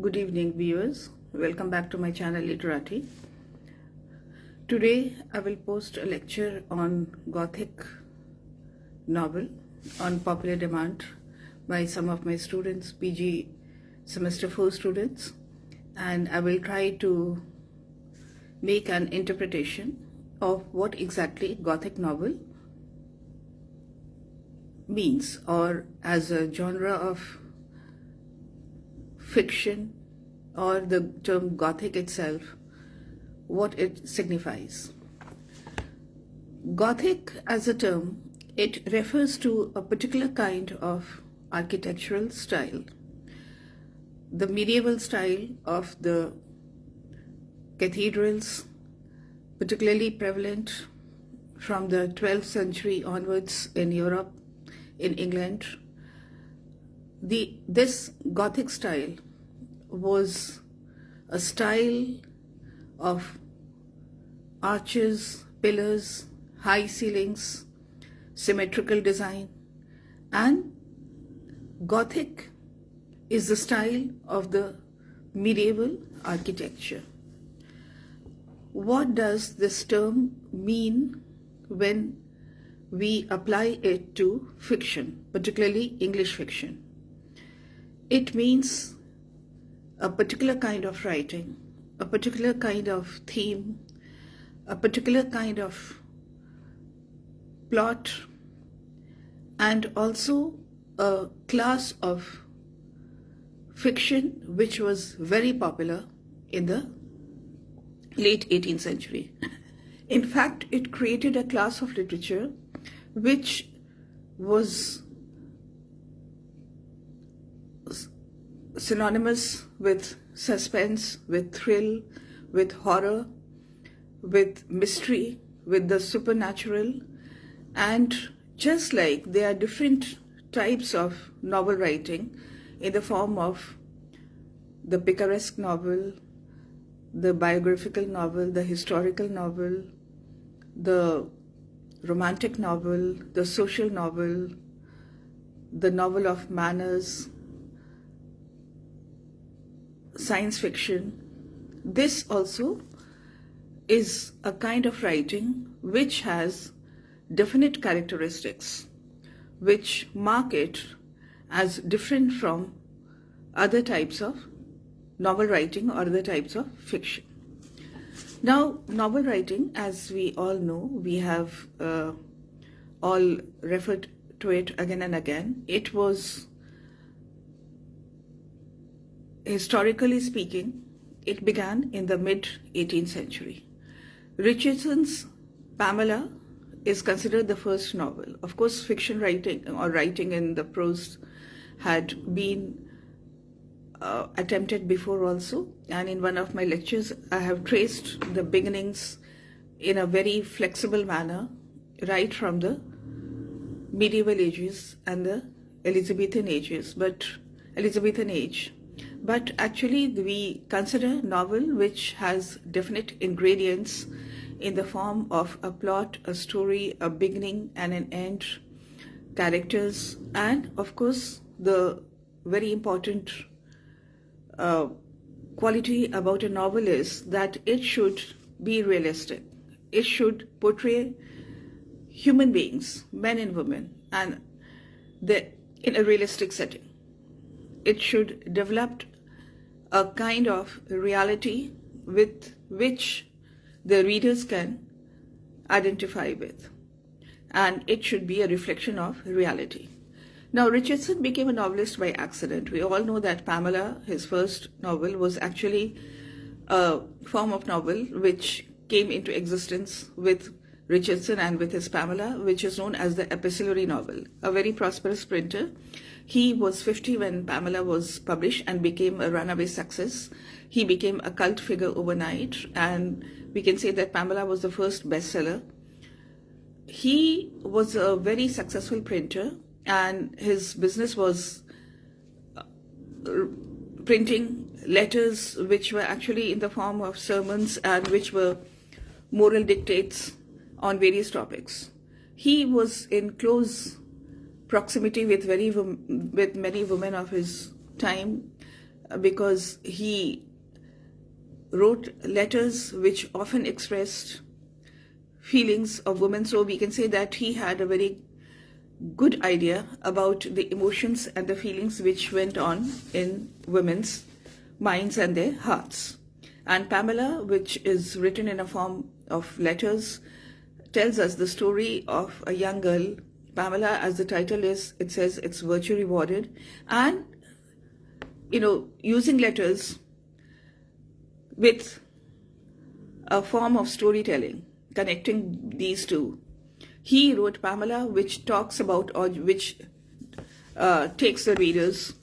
Good evening, viewers. Welcome back to my channel Literati. Today I will post a lecture on Gothic novel on popular demand by some of my students, PG semester 4 students, and I will try to make an interpretation of what exactly Gothic novel means, or as a genre of fiction, or the term Gothic itself, what it signifies. Gothic as a term, it refers to a particular kind of architectural style. The medieval style of the cathedrals, particularly prevalent from the 12th century onwards in Europe, in England. This Gothic style was a style of arches, pillars, high ceilings, symmetrical design, and Gothic is the style of the medieval architecture. What does this term mean when we apply it to fiction, particularly English fiction? It means a particular kind of writing, a particular kind of theme, a particular kind of plot, and also a class of fiction which was very popular in the late 18th century. In fact, it created a class of literature which was synonymous with suspense, with thrill, with horror, with mystery, with the supernatural. And just like there are different types of novel writing in the form of the picaresque novel, the biographical novel, the historical novel, the romantic novel, the social novel, the novel of manners, science fiction. This also is a kind of writing which has definite characteristics which mark it as different from other types of novel writing or other types of fiction. Now, novel writing, as we all know, we have all referred to it again and again. It was, historically speaking, it began in the mid-18th century. Richardson's Pamela is considered the first novel. Of course, fiction writing or writing in the prose had been attempted before also, and in one of my lectures I have traced the beginnings in a very flexible manner right from the medieval ages and the Elizabethan age. But actually we consider novel which has definite ingredients in the form of a plot, a story, a beginning and an end, characters, and of course the very important quality about a novel is that it should be realistic. It should portray human beings, men and women, and in a realistic setting. It should develop a kind of reality with which the readers can identify with, and it should be a reflection of reality. Now, Richardson became a novelist by accident. We all know that Pamela, his first novel, was actually a form of novel which came into existence with Richardson and with his Pamela, which is known as the epistolary novel. A very prosperous printer. He was 50 when Pamela was published and became a runaway success. He became a cult figure overnight, and we can say that Pamela was the first bestseller. He was a very successful printer, and his business was printing letters which were actually in the form of sermons and which were moral dictates on various topics. He was in close proximity with many women of his time, because he wrote letters which often expressed feelings of women. So we can say that he had a very good idea about the emotions and the feelings which went on in women's minds and their hearts. And Pamela, which is written in a form of letters, tells us the story of a young girl. Pamela, as the title is, it says it's virtue rewarded. And, using letters with a form of storytelling, connecting these two. He wrote Pamela, which talks about, or which takes the readers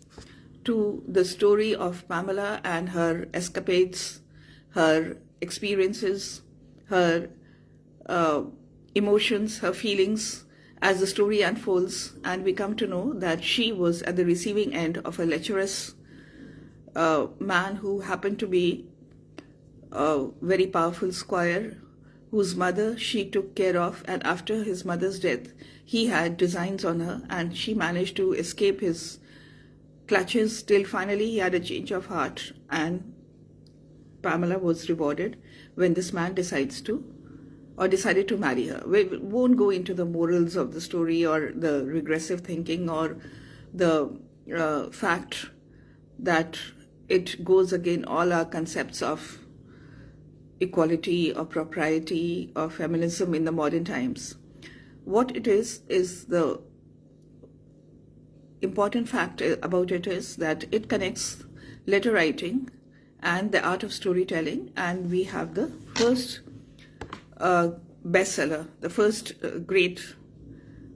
to the story of Pamela and her escapades, her experiences, her emotions, her feelings as the story unfolds. And we come to know that she was at the receiving end of a lecherous man who happened to be a very powerful squire, whose mother she took care of, and after his mother's death, he had designs on her, and she managed to escape his clutches till finally he had a change of heart, and Pamela was rewarded when this man decided to marry her. We won't go into the morals of the story or the regressive thinking or the fact that it goes against all our concepts of equality or propriety or feminism in the modern times. What it is the important fact about it is that it connects letter writing and the art of storytelling, and we have the first bestseller, the first great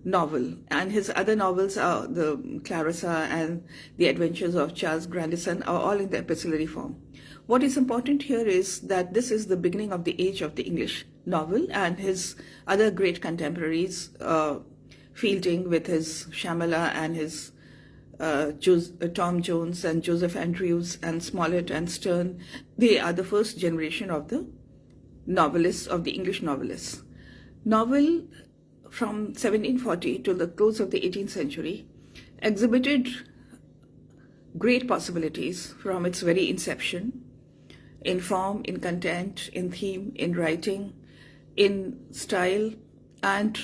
novel, and his other novels are the Clarissa and the Adventures of Charles Grandison are all in the epistolary form. What is important here is that this is the beginning of the age of the English novel, and his other great contemporaries, Fielding with his Shamala and his Tom Jones and Joseph Andrews and Smollett and Sterne, they are the first generation of the novelists, of the English novelists. Novel from 1740 to the close of the 18th century exhibited great possibilities from its very inception, in form, in content, in theme, in writing, in style. And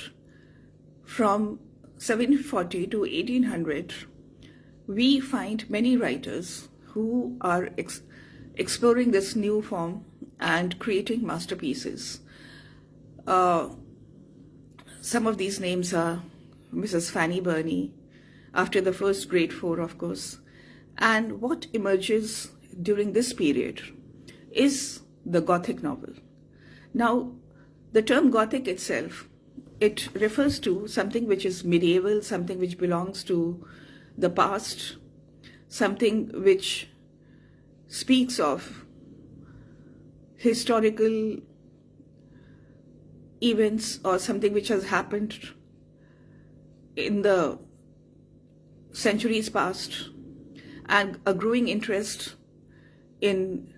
from 1740 to 1800, we find many writers who are exploring this new form and creating masterpieces. Some of these names are Mrs. Fanny Burney, after the first great four, of course. And what emerges during this period is the Gothic novel. Now, the term Gothic itself, it refers to something which is medieval, something which belongs to the past, something which speaks of historical events or something which has happened in the centuries past, and a growing interest in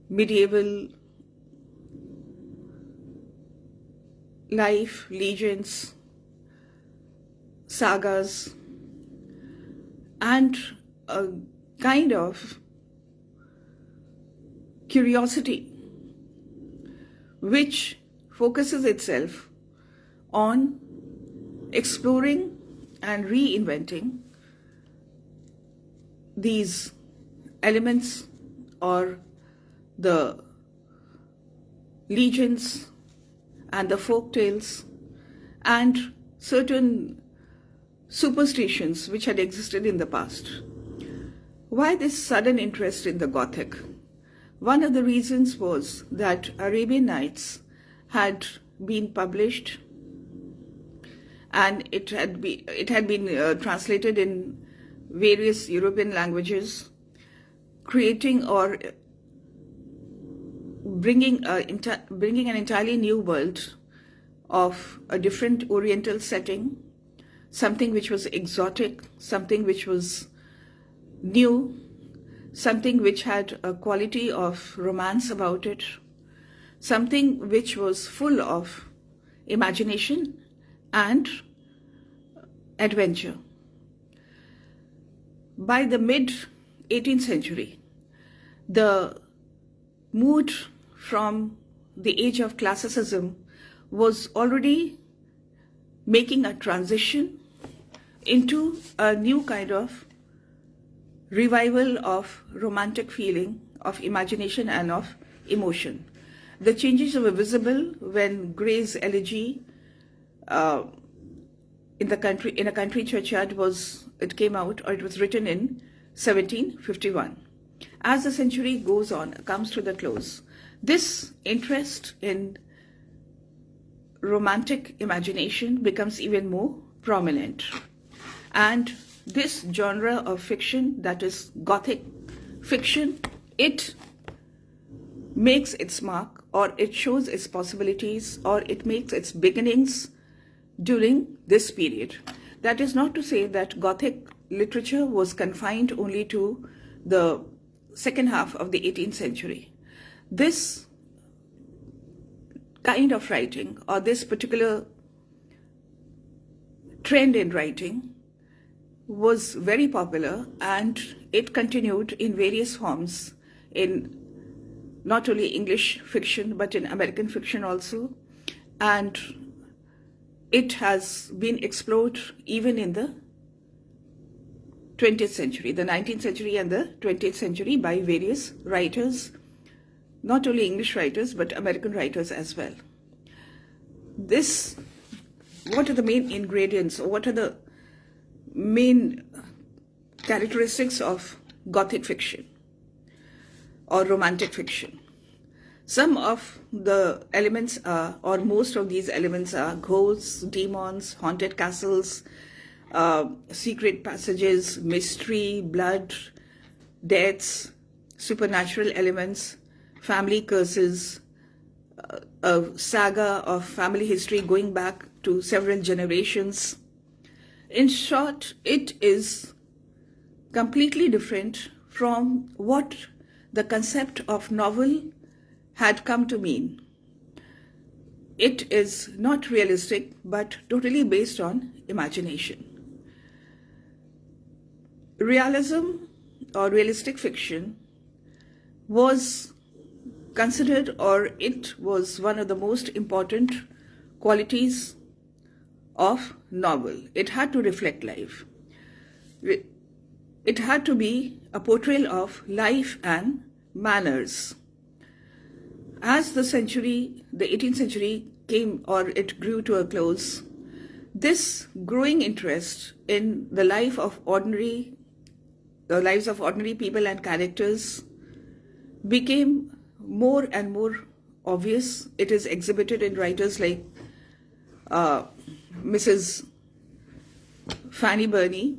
medieval life, legends, sagas, and a kind of curiosity which focuses itself on exploring and reinventing these elements or the legends and the folk tales and certain superstitions which had existed in the past. Why this sudden interest in the Gothic? One of the reasons was that Arabian Nights had been published, and it had been translated in various European languages, creating or bringing an entirely new world of a different Oriental setting, something which was exotic, something which was new, something which had a quality of romance about it, something which was full of imagination and adventure. By the mid 18th century, the mood from the age of classicism was already making a transition into a new kind of revival of romantic feeling, of imagination and of emotion. The changes were visible when Gray's elegy in a country churchyard came out, or it was written in 1751. As the century goes on, comes to the close, this interest in romantic imagination becomes even more prominent. And this genre of fiction, that is Gothic fiction, it makes its mark, or it shows its possibilities, or it makes its beginnings during this period. That is not to say that Gothic literature was confined only to the second half of the 18th century. This kind of writing, or this particular trend in writing, was very popular, and it continued in various forms in not only English fiction but in American fiction also, and it has been explored even in the 20th century, the 19th century and the 20th century, by various writers, not only English writers but American writers as well. What are the main ingredients, or what are the main characteristics of Gothic fiction or romantic fiction? Some of the elements are, or most of these elements are, ghosts, demons, haunted castles, secret passages, mystery, blood, deaths, supernatural elements, family curses, a saga of family history going back to several generations. In short, it is completely different from what the concept of novel had come to mean. It is not realistic, but totally based on imagination. Realism or realistic fiction was considered, or it was one of the most important qualities of novel. It had to reflect life. It had to be a portrayal of life and manners. As the 18th century came, or it grew to a close, this growing interest in the lives of ordinary people and characters became more and more obvious. It is exhibited in writers like Mrs. Fanny Burney,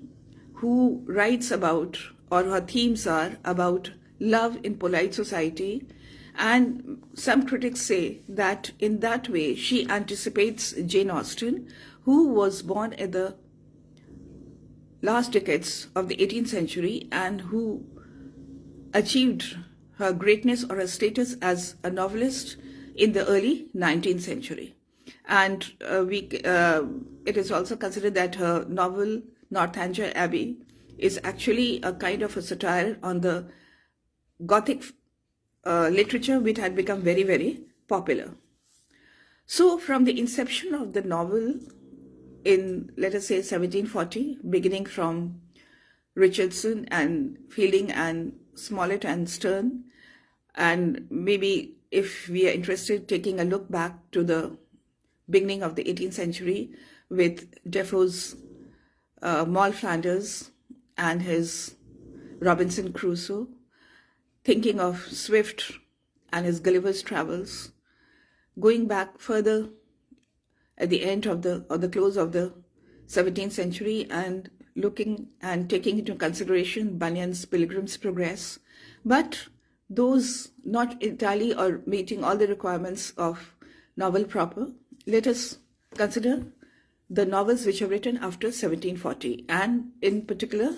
who writes about, or her themes are about, love in polite society. And some critics say that in that way she anticipates Jane Austen, who was born in the last decades of the 18th century and who achieved her greatness or her status as a novelist in the early 19th century. And it is also considered that her novel Northanger Abbey is actually a kind of a satire on the Gothic literature, which had become very, very popular. So from the inception of the novel in, let us say, 1740, beginning from Richardson and Fielding and Smollett and Sterne, and maybe if we are interested, taking a look back to the beginning of the 18th century with Defoe's Moll Flanders and his Robinson Crusoe, thinking of Swift and his Gulliver's Travels, going back further at the end of the close of the 17th century and looking and taking into consideration Bunyan's Pilgrim's Progress, but those not entirely or meeting all the requirements of novel proper. Let us consider the novels which are written after 1740, and in particular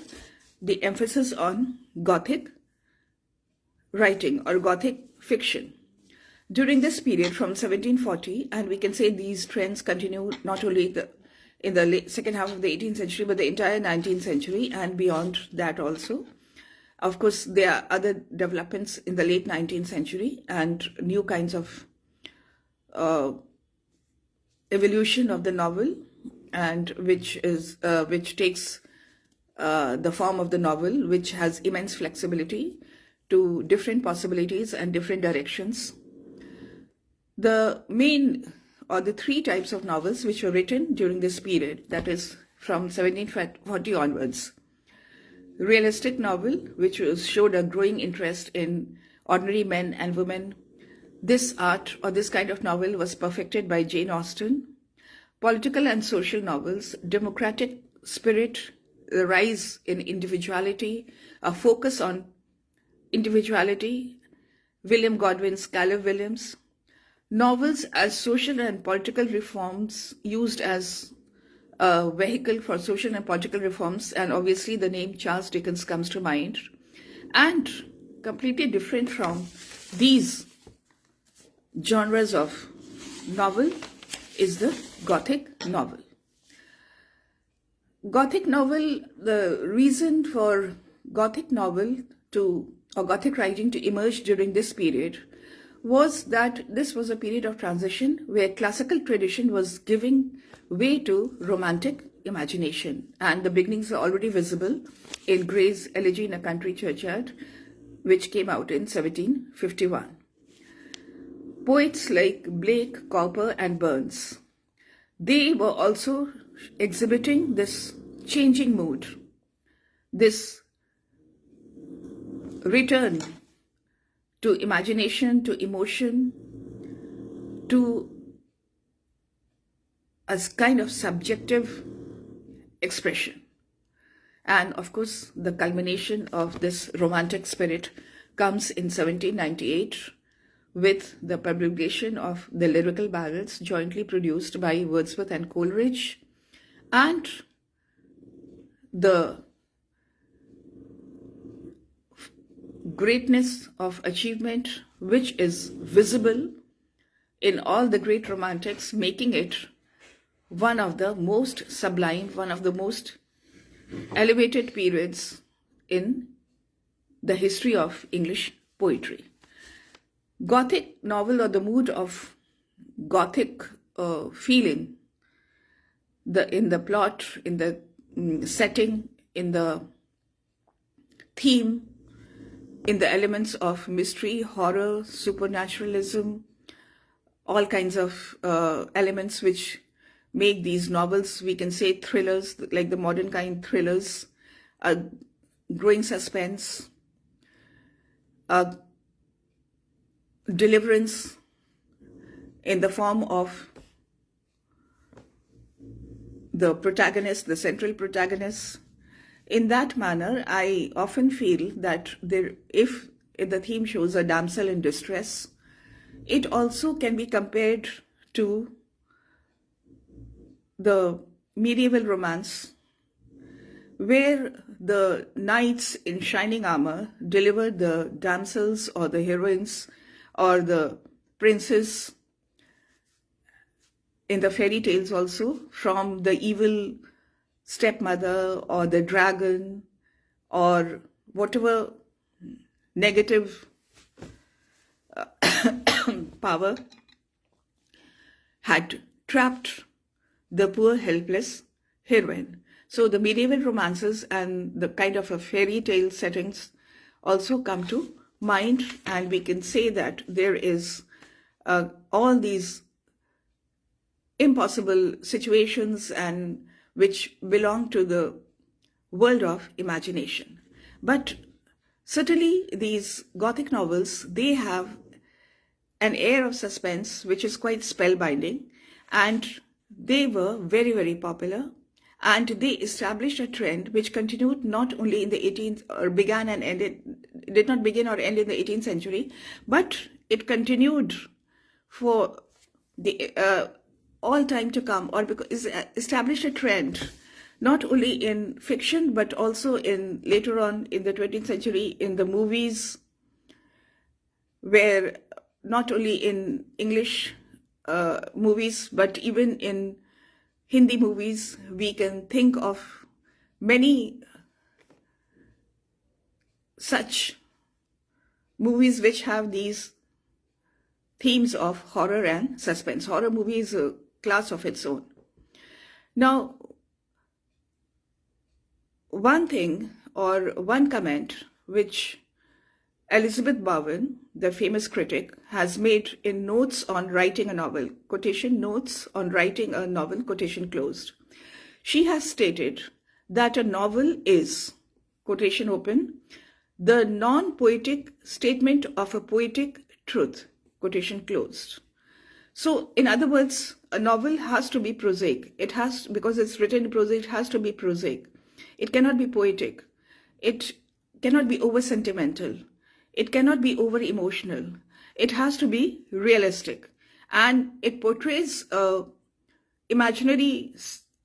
the emphasis on Gothic writing or Gothic fiction. During this period from 1740, and we can say these trends continue not only in the second half of the 18th century, but the entire 19th century and beyond that also, Of course, there are other developments in the late 19th century and new kinds of uh, evolution of the novel, and which takes the form of the novel, which has immense flexibility to different possibilities and different directions. The main or the three types of novels which were written during this period, that is from 1740 onwards. Realistic novel, which showed a growing interest in ordinary men and women. This art or this kind of novel was perfected by Jane Austen. Political and social novels, democratic spirit, the rise in individuality, a focus on individuality, William Godwin's Caleb Williams. Novels as social and political reforms, used as a vehicle for social and political reforms, and obviously the name Charles Dickens comes to mind. And completely different from these genres of novel is the Gothic novel. Gothic novel, the reason for Gothic novel or Gothic writing to emerge during this period was that this was a period of transition where classical tradition was giving way to romantic imagination, and the beginnings are already visible in Gray's Elegy in a Country Churchyard, which came out in 1751. Poets like Blake, Cowper, and Burns, they were also exhibiting this changing mood, this return to imagination, to emotion, to a kind of subjective expression. And of course, the culmination of this romantic spirit comes in 1798 with the publication of the lyrical ballads jointly produced by Wordsworth and Coleridge, and the greatness of achievement which is visible in all the great romantics, making it one of the most sublime, one of the most elevated periods in the history of English poetry. Gothic novel, or the mood of Gothic feeling, in the plot, in the setting, in the theme, in the elements of mystery, horror, supernaturalism, all kinds of elements which make these novels, we can say thrillers, like the modern kind thrillers, a growing suspense, a deliverance in the form of the protagonist, the central protagonist. In that manner, I often feel that if the theme shows a damsel in distress, it also can be compared to the medieval romance, where the knights in shining armor deliver the damsels or the heroines or the princes in the fairy tales also from the evil stepmother or the dragon or whatever negative power had trapped the poor helpless heroine. So the medieval romances and the kind of a fairy tale settings also come to mind, and we can say that there is all these impossible situations and which belong to the world of imagination. But certainly these Gothic novels, they have an air of suspense which is quite spellbinding, and they were very, very popular, and they established a trend which continued not only in the 18th or began and ended, did not begin or end in the 18th century, but it continued for the all time to come, or because established a trend not only in fiction but also in later on in the 20th century in the movies, where not only in English movies but even in Hindi movies we can think of many such movies which have these themes of horror and suspense. Horror movie is a class of its own. Now, one thing or one comment which Elizabeth Bowen, the famous critic, has made in Notes on Writing a Novel, quotation, Notes on Writing a Novel, quotation closed. She has stated that a novel is, quotation open, the non-poetic statement of a poetic truth, quotation closed. So, in other words, a novel has to be prosaic. It has, because it's written in prose, it has to be prosaic. It cannot be poetic. It cannot be over sentimental. It cannot be over emotional. It has to be realistic. And it portrays a imaginary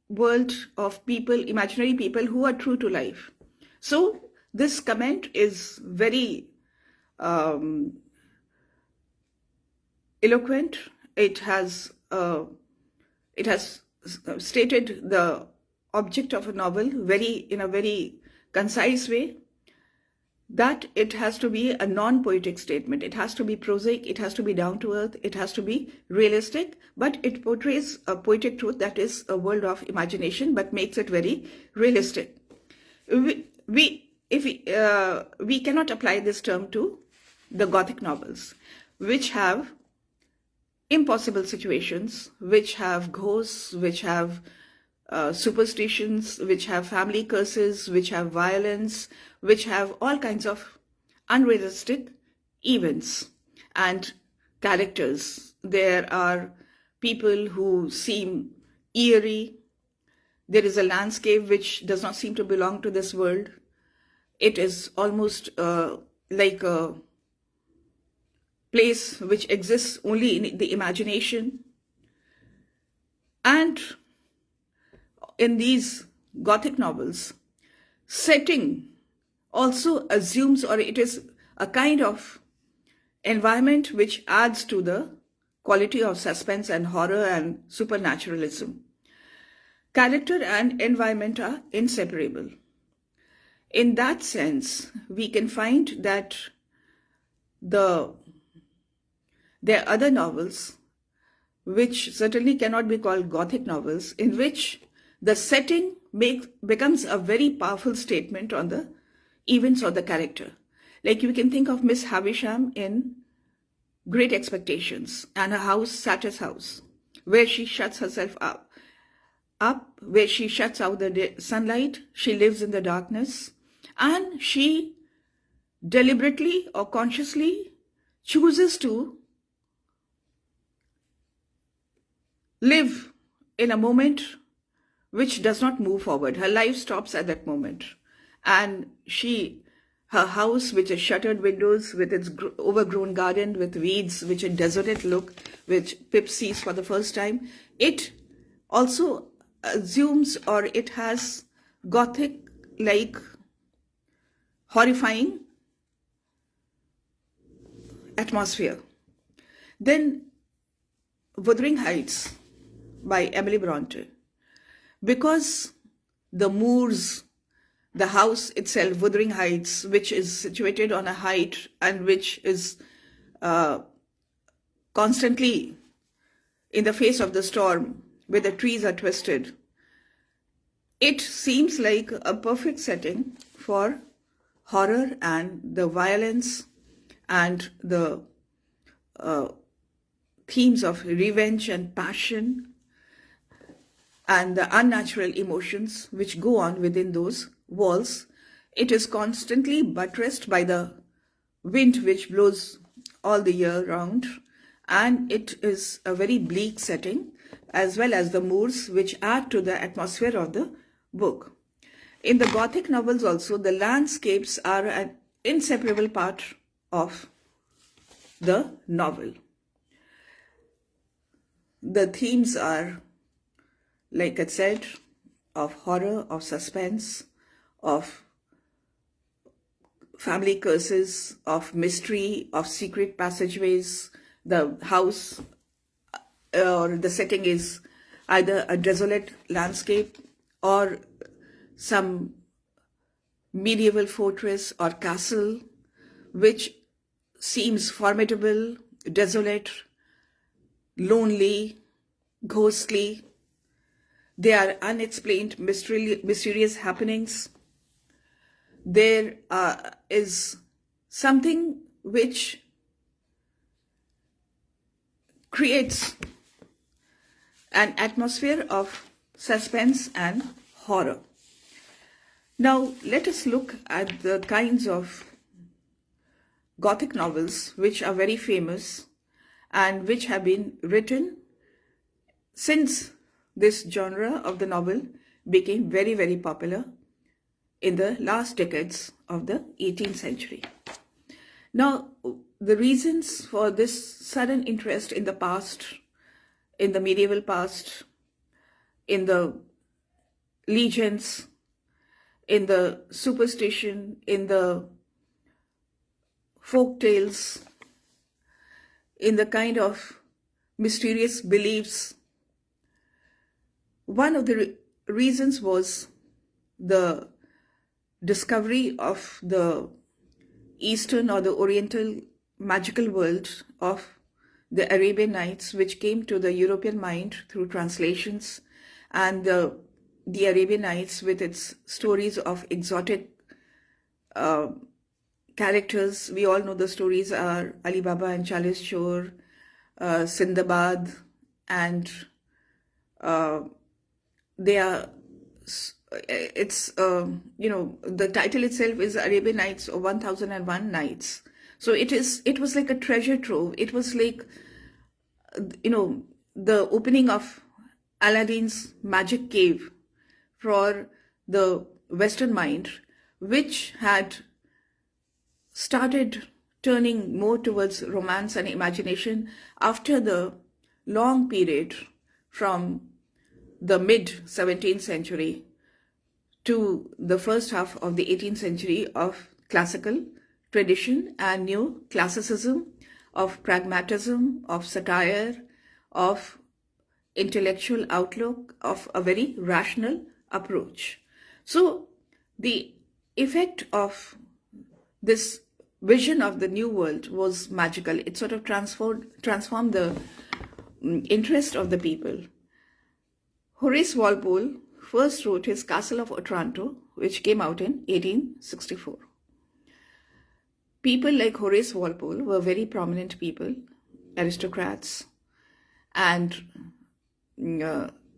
world of people, imaginary people who are true to life. So this comment is very eloquent. It has stated the object of a novel in a very concise way, that it has to be a non-poetic statement. It has to be prosaic, it has to be down to earth, it has to be realistic, but it portrays a poetic truth that is a world of imagination, but makes it very realistic. We cannot apply this term to the Gothic novels, which have impossible situations, which have ghosts, which have superstitions, which have family curses, which have violence, which have all kinds of unrealistic events and characters. There are people who seem eerie. There is a landscape which does not seem to belong to this world. It is almost like a place which exists only in the imagination. And in these Gothic novels, setting also assumes, or it is a kind of environment which adds to the quality of suspense and horror and supernaturalism. Character and environment are inseparable. In that sense, we can find that there are other novels which certainly cannot be called Gothic novels, in which the setting becomes a very powerful statement on the events or the character. Like you can think of Miss Havisham in Great Expectations and her house, Satyr's house, where she shuts herself up, where she shuts out the sunlight, she lives in the darkness, and she deliberately or consciously chooses to live in a moment which does not move forward. Her life stops at that moment. And her house, which is shuttered windows, with its overgrown garden, with weeds, which a desolate look, which Pip sees for the first time, it also assumes, or it has Gothic-like horrifying atmosphere. Then Wuthering Heights by Emily Bronte. Because the moors, the house itself, Wuthering Heights, which is situated on a height and which is constantly in the face of the storm, where the trees are twisted, it seems like a perfect setting for horror and the violence and the themes of revenge and passion and the unnatural emotions which go on within those walls. It is constantly buttressed by the wind which blows all the year round, and it is a very bleak setting, as well as the moors which add to the atmosphere of the book. In the Gothic novels also, the landscapes are an inseparable part of the novel. The themes are, like I said, of horror, of suspense, of family curses, of mystery, of secret passageways. The house or the setting is either a desolate landscape or some medieval fortress or castle which seems formidable, desolate, lonely, ghostly. There are unexplained mysterious happenings. There is something which creates an atmosphere of suspense and horror. Now, let us look at the kinds of Gothic novels which are very famous and which have been written since this genre of the novel became very, very popular in the last decades of the 18th century. Now, the reasons for this sudden interest in the past, in the medieval past, in the legends, in the superstition, in the folk tales, in the kind of mysterious beliefs. One of the reasons was the discovery of the Eastern or the Oriental magical world of the Arabian Nights, which came to the European mind through translations, and the Arabian Nights with its stories of exotic characters. We all know the stories are Ali Baba and Chalis Chor, Sindbad, and they are, it's, the title itself is Arabian Nights or 1001 Nights. So it was like a treasure trove. It was like, the opening of Aladdin's magic cave for the Western mind, which had started turning more towards romance and imagination after the long period from the mid-17th century to the first half of the 18th century of classical tradition and new classicism, of pragmatism, of satire, of intellectual outlook, of a very rational approach. So the effect of this vision of the new world was magical. It sort of transformed the interest of the people. Horace Walpole first wrote his Castle of Otranto, which came out in 1864. People like Horace Walpole were very prominent people, aristocrats, and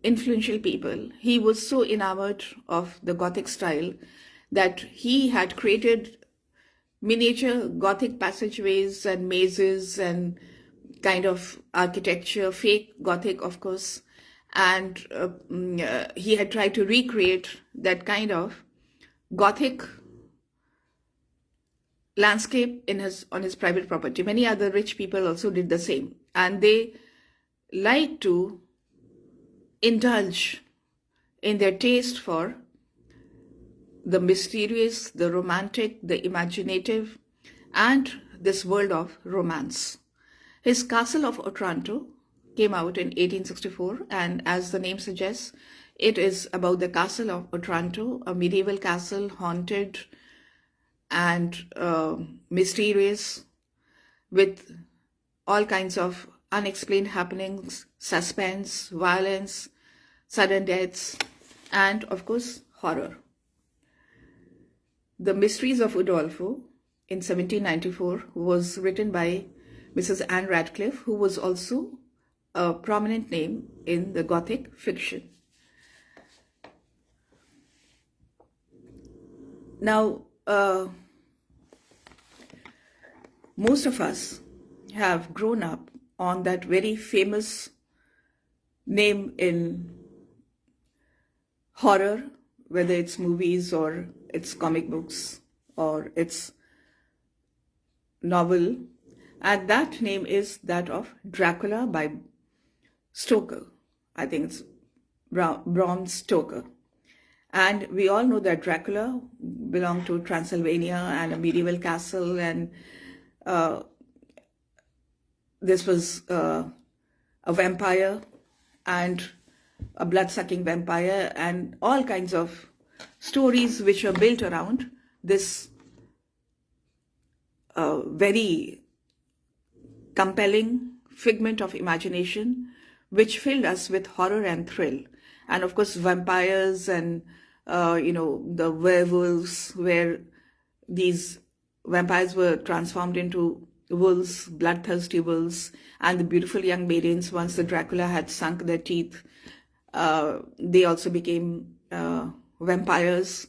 influential people. He was so enamored of the Gothic style that he had created miniature Gothic passageways and mazes and kind of architecture, fake Gothic, of course, and he had tried to recreate that kind of Gothic landscape on his private property. Many other rich people also did the same, and they like to indulge in their taste for the mysterious, the romantic, the imaginative, and this world of romance. His Castle of Otranto came out in 1864, and as the name suggests, it is about the Castle of Otranto, a medieval castle, haunted and mysterious, with all kinds of unexplained happenings, suspense, violence, sudden deaths, and of course horror. The Mysteries of Udolpho in 1794 was written by Mrs. Anne Radcliffe, who was also a prominent name in the Gothic fiction. Now, most of us have grown up on that very famous name in horror, whether it's movies or it's comic books or it's novel, and that name is that of Dracula by Stoker. I think it's Bram Stoker. And we all know that Dracula belonged to Transylvania and a medieval castle, and this was a vampire and a blood-sucking vampire, and all kinds of stories which are built around this very compelling figment of imagination which filled us with horror and thrill. And of course, vampires and, the werewolves, where these vampires were transformed into wolves, bloodthirsty wolves, and the beautiful young maidens, once the Dracula had sunk their teeth, they also became vampires.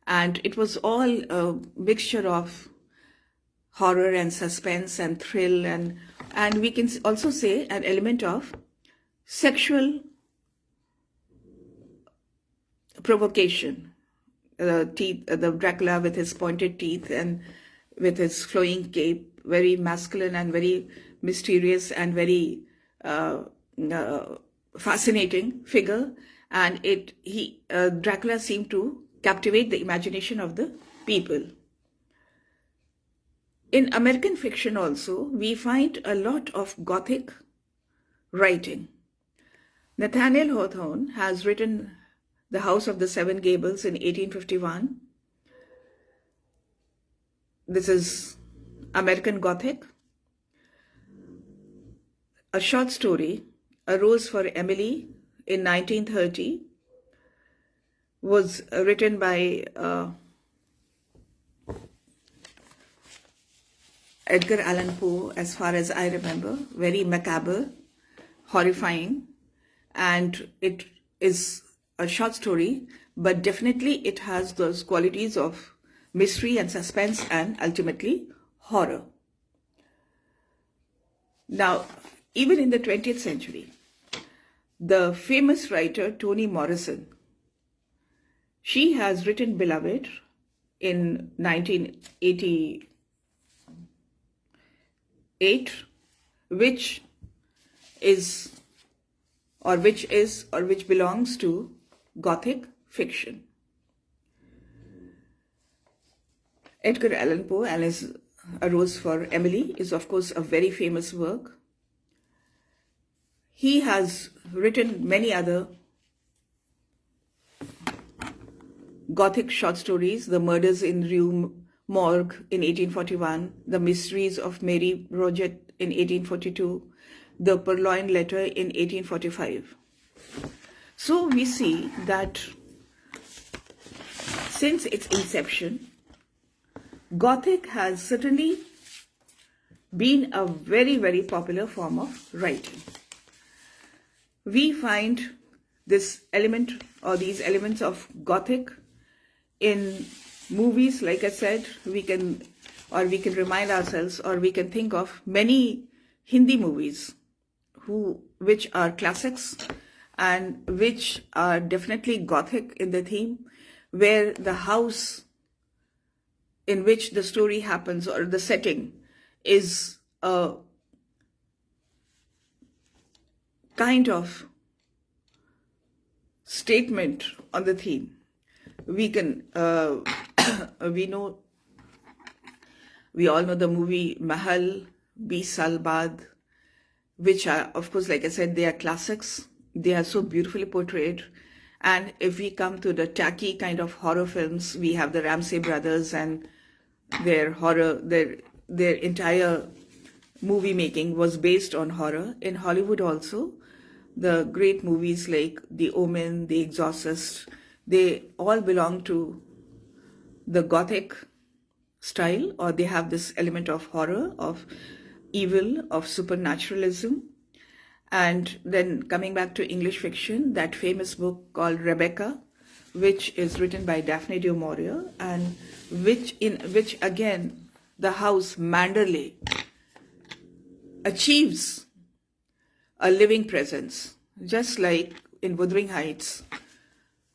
And it was all a mixture of horror and suspense and thrill, and we can also say an element of sexual provocation. The Dracula with his pointed teeth and with his flowing cape, very masculine and very mysterious and very fascinating figure, and Dracula seemed to captivate the imagination of the people. In American fiction also, we find a lot of Gothic writing. Nathaniel Hawthorne has written The House of the Seven Gables in 1851. This is American Gothic. A short story, A Rose for Emily, in 1930, was written by Edgar Allan Poe, as far as I remember. Very macabre, horrifying, and it is a short story, but definitely it has those qualities of mystery and suspense and ultimately horror. Now, even in the 20th century, the famous writer Toni Morrison, she has written Beloved in 1988, which belongs to Gothic fiction. Edgar Allan Poe and his A Rose for Emily is, of course, a very famous work. He has written many other Gothic short stories: The Murders in Rue Morgue in 1841, The Mysteries of Mary Roget in 1842, The Purloined Letter in 1845. So we see that since its inception, Gothic has certainly been a very, very popular form of writing. We find this element or these elements of Gothic in movies. Like I said, we can remind ourselves, or we can think of many Hindi movies which are classics and which are definitely Gothic in the theme, where the house in which the story happens or the setting is a kind of statement on the theme. We all know the movie Mahal, 20 Saal Baad, which are, of course, like I said, they are classics. They are so beautifully portrayed. And if we come to the tacky kind of horror films, we have the Ramsay brothers and their horror, their entire movie making was based on horror. In Hollywood also, the great movies like The Omen, The Exorcist, they all belong to the Gothic style, or they have this element of horror, of evil, of supernaturalism. And then coming back to English fiction, that famous book called Rebecca, which is written by Daphne du Maurier, and which again the house Manderley achieves a living presence, just like in Wuthering Heights,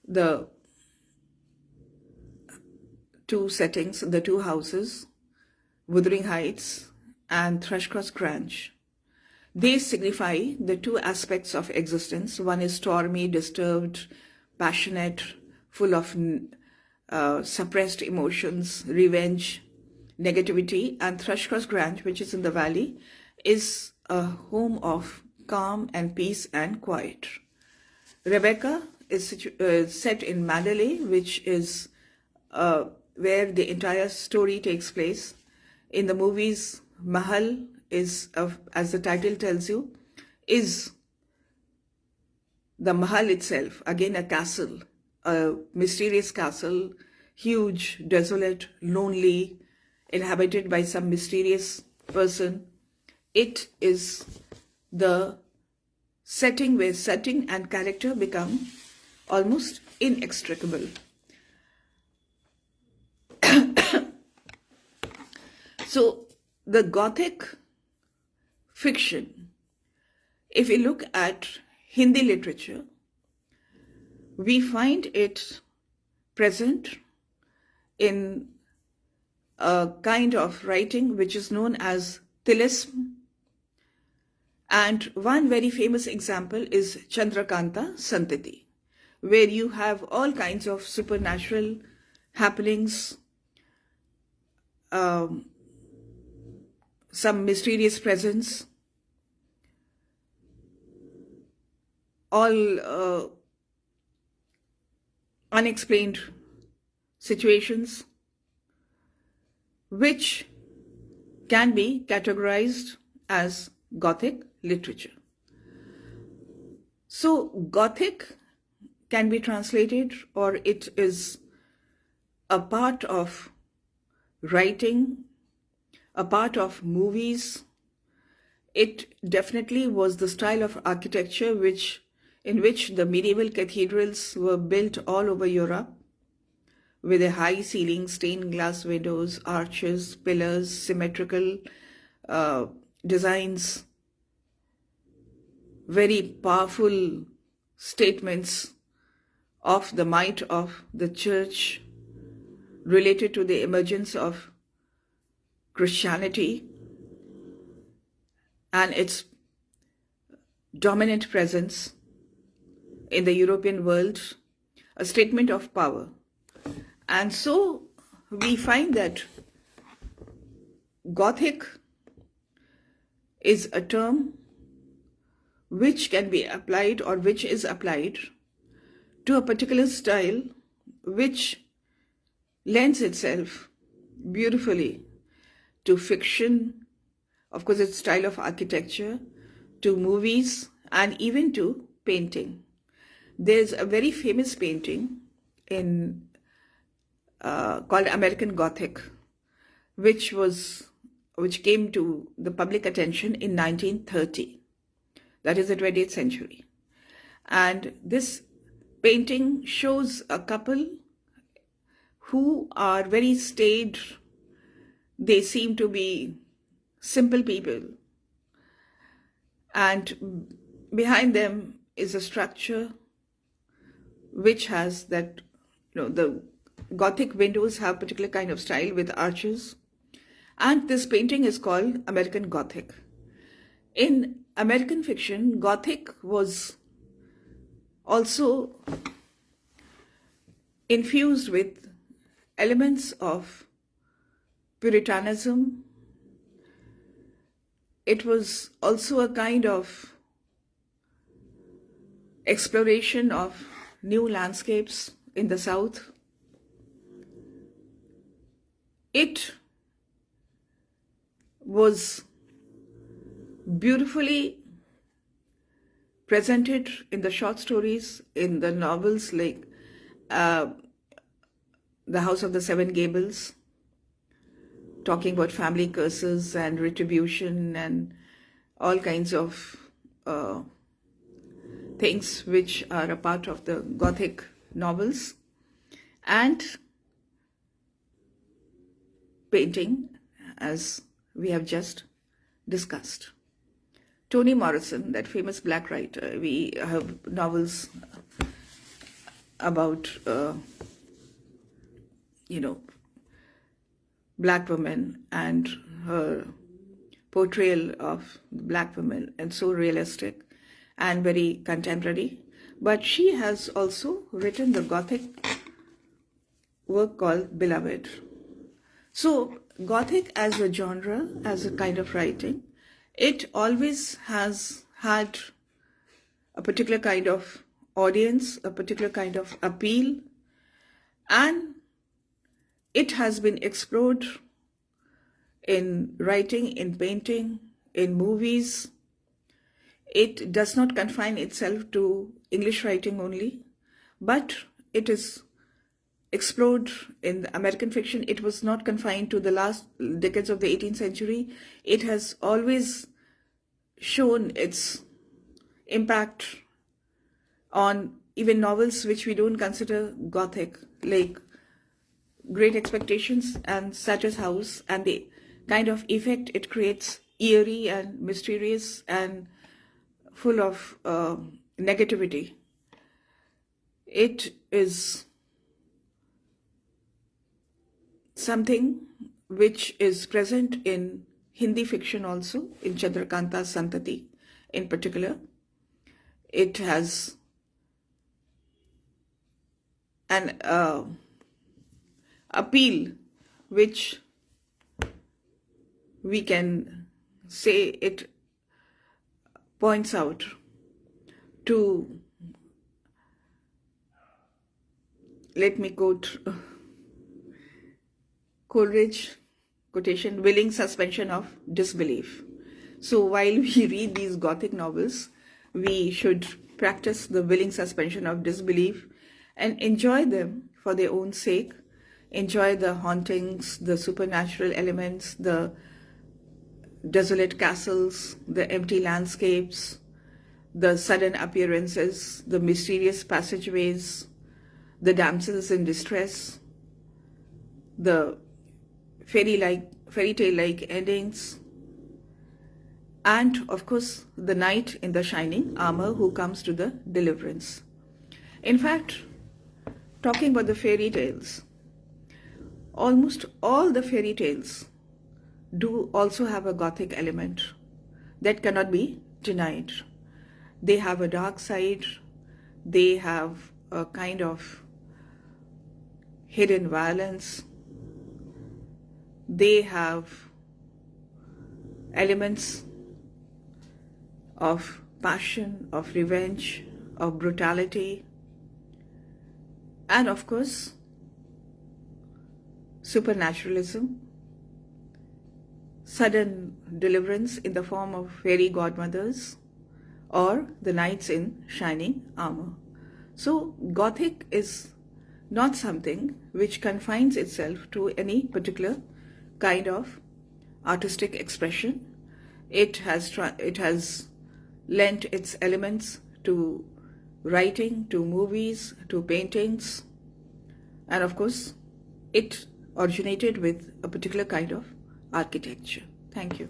the two settings, the two houses, Wuthering Heights and Thrushcross Grange, they signify the two aspects of existence. One is stormy, disturbed, passionate, full of suppressed emotions, revenge, negativity, and Thrushcross Grange, which is in the valley, is a home of calm and peace and quiet. Rebecca is set in Manderley, which is a where the entire story takes place. In the movies, Mahal is, as the title tells you, is the Mahal itself, again a castle, a mysterious castle, huge, desolate, lonely, inhabited by some mysterious person. It is the setting where setting and character become almost inextricable. So the Gothic fiction, if we look at Hindi literature, we find it present in a kind of writing which is known as tilism. And one very famous example is Chandrakanta Santati, where you have all kinds of supernatural happenings, some mysterious presence, all unexplained situations, which can be categorized as Gothic literature. So Gothic can be translated, or it is a part of writing, a part of movies. It definitely was the style of architecture in which the medieval cathedrals were built all over Europe, with a high ceiling, stained glass windows, arches, pillars, symmetrical designs, very powerful statements of the might of the church related to the emergence of Christianity and its dominant presence in the European world, a statement of power. And so we find that Gothic is a term which can be applied, or which is applied to a particular style which lends itself beautifully to fiction, of course its style of architecture, to movies, and even to painting. There's a very famous painting called American Gothic, which came to the public attention in 1930. That is the 20th century. And this painting shows a couple who are very staid. They seem to be simple people. And behind them is a structure which has that, the Gothic windows have a particular kind of style with arches. And this painting is called American Gothic. In American fiction, Gothic was also infused with elements of Puritanism. It was also a kind of exploration of new landscapes in the South. It was beautifully presented in the short stories, in the novels like The House of the Seven Gables, talking about family curses and retribution and all kinds of things which are a part of the Gothic novels, and painting, as we have just discussed. Toni Morrison, that famous black writer, we have novels about, black women and her portrayal of black women, and so realistic and very contemporary. But she has also written the Gothic work called Beloved. So Gothic as a genre, as a kind of writing, it always has had a particular kind of audience, a particular kind of appeal, and It has been explored in writing, in painting, in movies. It does not confine itself to English writing only, but it is explored in the American fiction. It was not confined to the last decades of the 18th century. It has always shown its impact on even novels which we don't consider Gothic, like Great Expectations and Satyr's House, and the kind of effect it creates, eerie and mysterious and full of negativity. It is something which is present in Hindi fiction also, in Chandrakanta Santati in particular. It has an appeal which we can say it points out to, let me quote Coleridge quotation, willing suspension of disbelief. So while we read these Gothic novels, we should practice the willing suspension of disbelief and enjoy them for their own sake. Enjoy the hauntings, the supernatural elements, the desolate castles, the empty landscapes, the sudden appearances, the mysterious passageways, the damsels in distress, the fairy tale-like endings, and of course the knight in the shining armor who comes to the deliverance. In fact, talking about the fairy tales, almost all the fairy tales do also have a Gothic element that cannot be denied. They have a dark side, they have a kind of hidden violence, they have elements of passion, of revenge, of brutality, and of course, supernaturalism, sudden deliverance in the form of fairy godmothers, or the knights in shining armor. So Gothic is not something which confines itself to any particular kind of artistic expression. It has lent its elements to writing, to movies, to paintings, and of course it originated with a particular kind of architecture. Thank you.